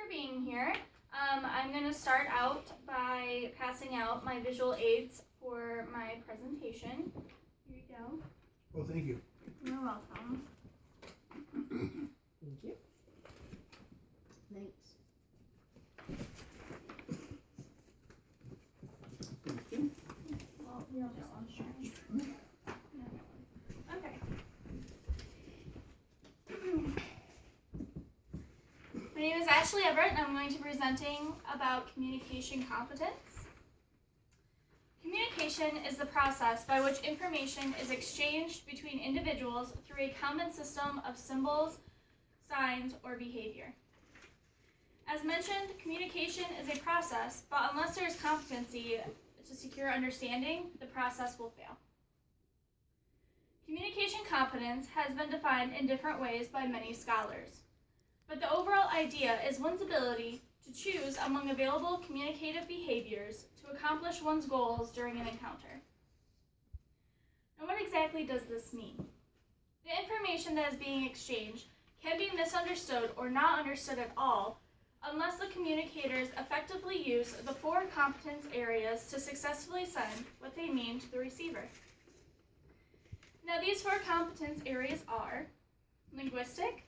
for being here. I'm going to start out by passing out my visual aids for my presentation. Here you go. Oh, thank you. You're welcome. Thank you. Thanks. Thank you. Well, you don't get one, sure. Okay. My name is Ashley Everett, and I'm going to be presenting about communication competence. Communication is the process by which information is exchanged between individuals through a common system of symbols, signs, or behavior. As mentioned, communication is a process, but unless there is competency to secure understanding, the process will fail. Communication competence has been defined in different ways by many scholars, but the overall idea is one's ability to choose among available communicative behaviors to accomplish one's goals during an encounter. Now, what exactly does this mean? The information that is being exchanged can be misunderstood or not understood at all unless the communicators effectively use the four competence areas to successfully send what they mean to the receiver. Now, these four competence areas are linguistic,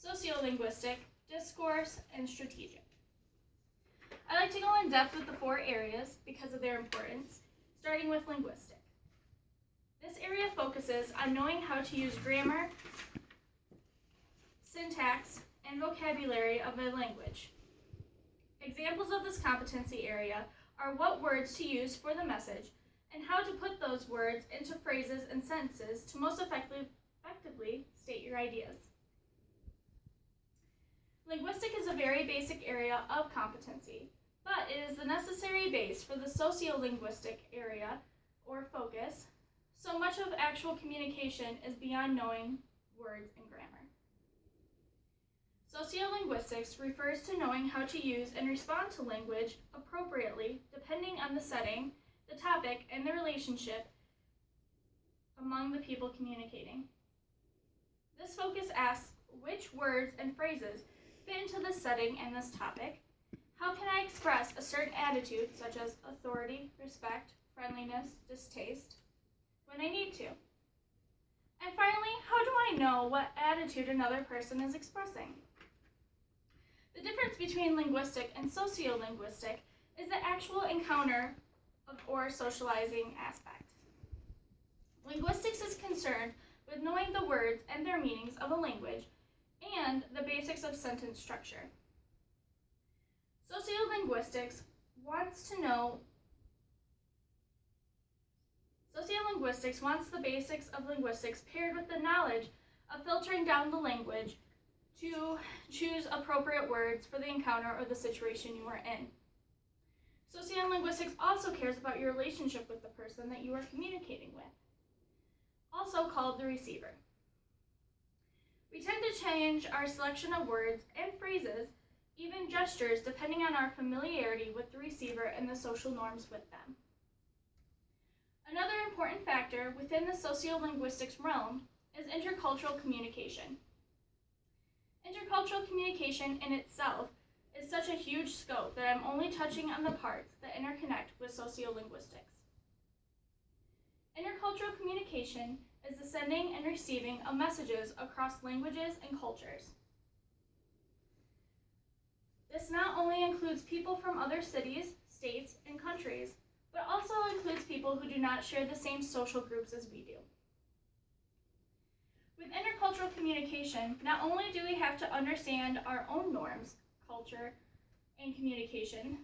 sociolinguistic, discourse, and strategic. I like to go in depth with the four areas because of their importance, starting with linguistic. This area focuses on knowing how to use grammar, syntax, and vocabulary of a language. Examples of this competency area are what words to use for the message and how to put those words into phrases and sentences to most effectively state your ideas. Linguistic is a very basic area of competency, but it is the necessary base for the sociolinguistic area or focus. So much of actual communication is beyond knowing words and grammar. Sociolinguistics refers to knowing how to use and respond to language appropriately depending on the setting, the topic, and the relationship among the people communicating. This focus asks which words and phrases fit into this setting and this topic. How can I express a certain attitude such as authority, respect, friendliness, distaste when I need to? And finally, how do I know what attitude another person is expressing? The difference between linguistic and sociolinguistic is the actual encounter or socializing aspect. Linguistics is concerned with knowing the words and their meanings of a language and the basics of sentence structure. Sociolinguistics wants the basics of linguistics paired with the knowledge of filtering down the language to choose appropriate words for the encounter or the situation you are in. Sociolinguistics also cares about your relationship with the person that you are communicating with, also called the receiver. We tend to change our selection of words and phrases, even gestures, depending on our familiarity with the receiver and the social norms with them. Another important factor within the sociolinguistics realm is intercultural communication. Intercultural communication in itself is such a huge scope that I'm only touching on the parts that interconnect with sociolinguistics. Intercultural communication is the sending and receiving of messages across languages and cultures. This not only includes people from other cities, states, and countries, but also includes people who do not share the same social groups as we do. With intercultural communication, not only do we have to understand our own norms, culture, and communication,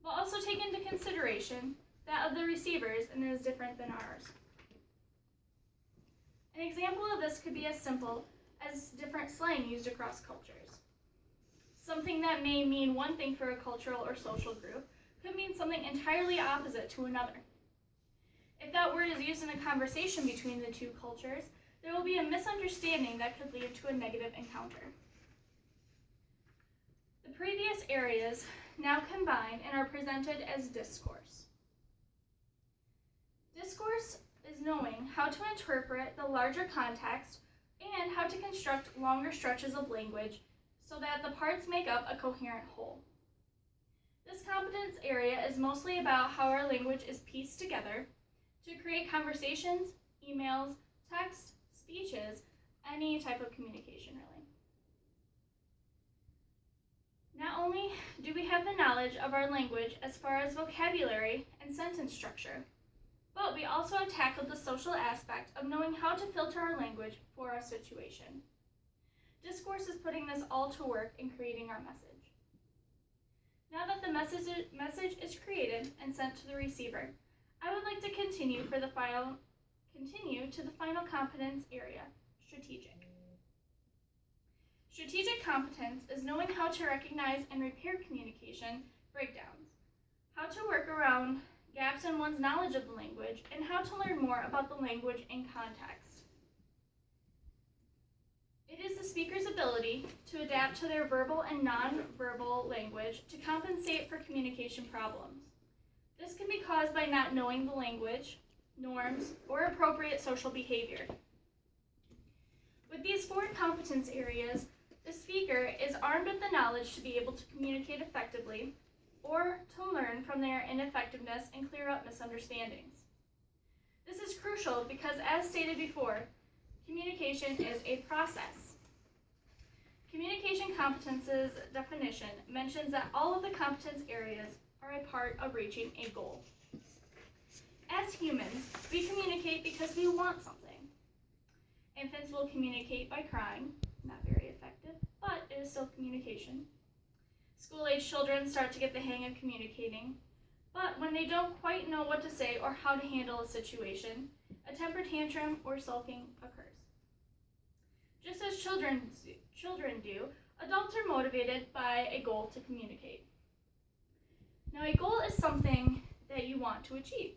but also take into consideration that of the receivers and it is different than ours. An example of this could be as simple as different slang used across cultures. Something that may mean one thing for a cultural or social group could mean something entirely opposite to another. If that word is used in a conversation between the two cultures, there will be a misunderstanding that could lead to a negative encounter. The previous areas now combine and are presented as discourse. Discourse is knowing how to interpret the larger context and how to construct longer stretches of language so that the parts make up a coherent whole. This competence area is mostly about how our language is pieced together to create conversations, emails, text, speeches, any type of communication really. Not only do we have the knowledge of our language as far as vocabulary and sentence structure, but we also have tackled the social aspect of knowing how to filter our language for our situation. Discourse is putting this all to work in creating our message. Now that the message is created and sent to the receiver, I would like to continue to the final competence area, strategic. Strategic competence is knowing how to recognize and repair communication breakdowns, how to work around gaps in one's knowledge of the language, and how to learn more about the language in context. It is the speaker's ability to adapt to their verbal and non-verbal language to compensate for communication problems. This can be caused by not knowing the language, norms, or appropriate social behavior. With these 4 competence areas, the speaker is armed with the knowledge to be able to communicate effectively or to learn from their ineffectiveness and clear up misunderstandings. This is crucial because, as stated before, communication is a process. Communication competences definition mentions that all of the competence areas are a part of reaching a goal. As humans, we communicate because we want something. Infants will communicate by crying, not very effective, but it is still communication. School-age children start to get the hang of communicating, but when they don't quite know what to say or how to handle a situation, a temper tantrum or sulking occurs. Just as children do, adults are motivated by a goal to communicate. Now, a goal is something that you want to achieve.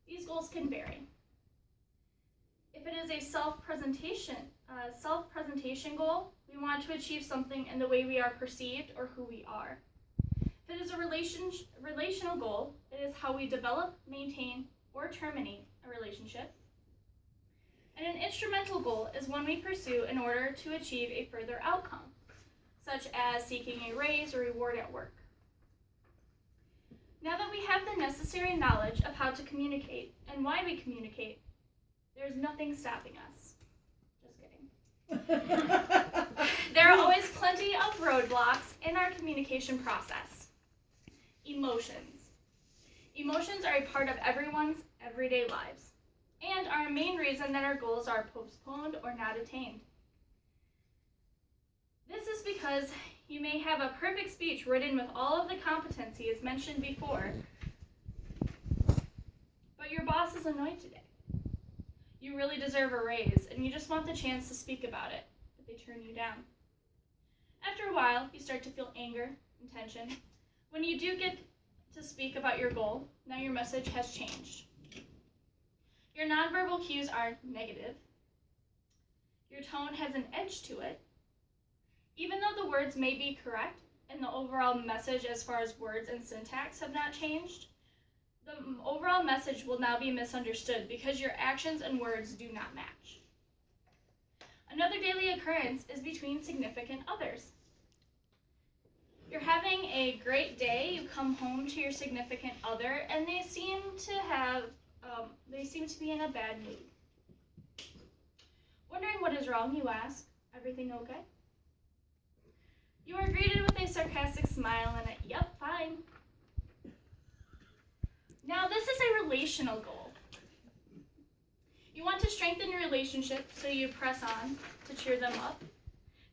These goals can vary. If it is a self-presentation goal, we want to achieve something in the way we are perceived or who we are. If it is a relational goal, it is how we develop, maintain, or terminate a relationship. And an instrumental goal is one we pursue in order to achieve a further outcome, such as seeking a raise or reward at work. Now that we have the necessary knowledge of how to communicate and why we communicate, there's nothing stopping us. Just kidding. There are always plenty of roadblocks in our communication process. Emotions. Emotions are a part of everyone's everyday lives and are a main reason that our goals are postponed or not attained. This is because you may have a perfect speech written with all of the competencies mentioned before, but your boss is annoyed today. You really deserve a raise, and you just want the chance to speak about it, but they turn you down. After a while, you start to feel anger and tension. When you do get to speak about your goal, now your message has changed. Your nonverbal cues are negative. Your tone has an edge to it. Even though the words may be correct and the overall message as far as words and syntax have not changed, the overall message will now be misunderstood because your actions and words do not match. Another daily occurrence is between significant others. You're having a great day, you come home to your significant other, and they seem to be in a bad mood. Wondering what is wrong, you ask, everything okay? You are greeted with a sarcastic smile and a, yep, fine. Now, this is a relational goal. You want to strengthen your relationship, so you press on to cheer them up.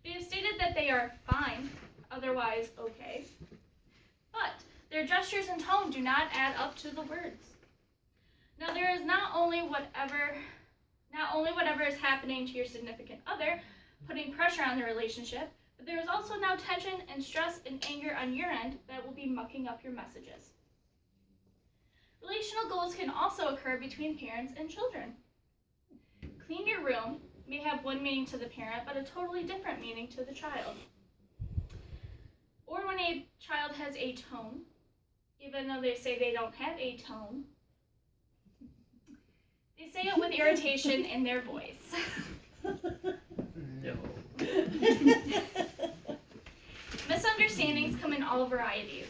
They have stated that they are fine, otherwise okay, but their gestures and tone do not add up to the words. Now, there is not only whatever is happening to your significant other, putting pressure on the relationship, but there is also now tension and stress and anger on your end that will be mucking up your messages. Relational goals can also occur between parents and children. Clean your room may have one meaning to the parent, but a totally different meaning to the child. Or when a child has a tone, even though they say they don't have a tone, they say it with irritation in their voice. No. Misunderstandings come in all varieties.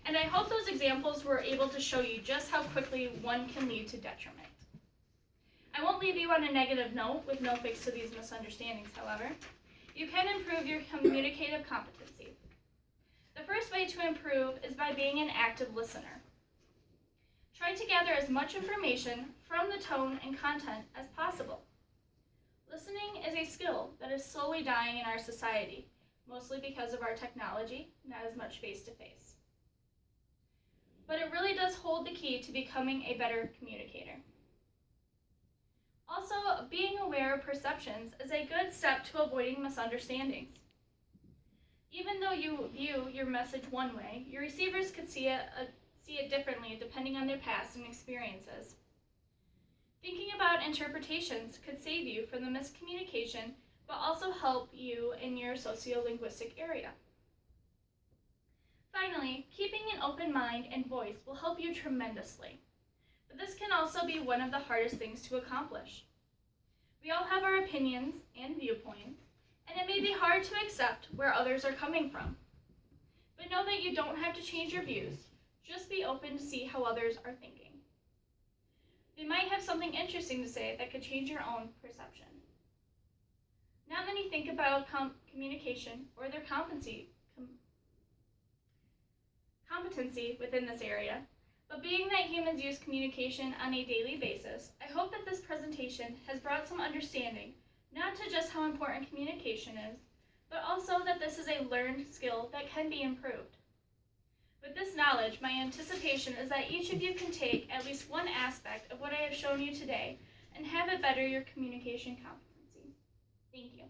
And I hope those examples were able to show you just how quickly one can lead to detriment. I won't leave you on a negative note with no fix to these misunderstandings, however. You can improve your communicative competency. The first way to improve is by being an active listener. Try to gather as much information from the tone and content as possible. Listening is a skill that is slowly dying in our society, mostly because of our technology, not as much face-to-face. But it really does hold the key to becoming a better communicator. Also, being aware of perceptions is a good step to avoiding misunderstandings. Even though you view your message one way, your receivers could see it differently depending on their past and experiences. Thinking about interpretations could save you from the miscommunication, but also help you in your sociolinguistic area. Finally, keeping an open mind and voice will help you tremendously. But this can also be one of the hardest things to accomplish. We all have our opinions and viewpoints, and it may be hard to accept where others are coming from. But know that you don't have to change your views, just be open to see how others are thinking. They might have something interesting to say that could change your own perception. Not many think about communication or their competency within this area, but being that humans use communication on a daily basis, I hope that this presentation has brought some understanding, not to just how important communication is, but also that this is a learned skill that can be improved. With this knowledge, my anticipation is that each of you can take at least one aspect of what I have shown you today and have it better your communication competency. Thank you.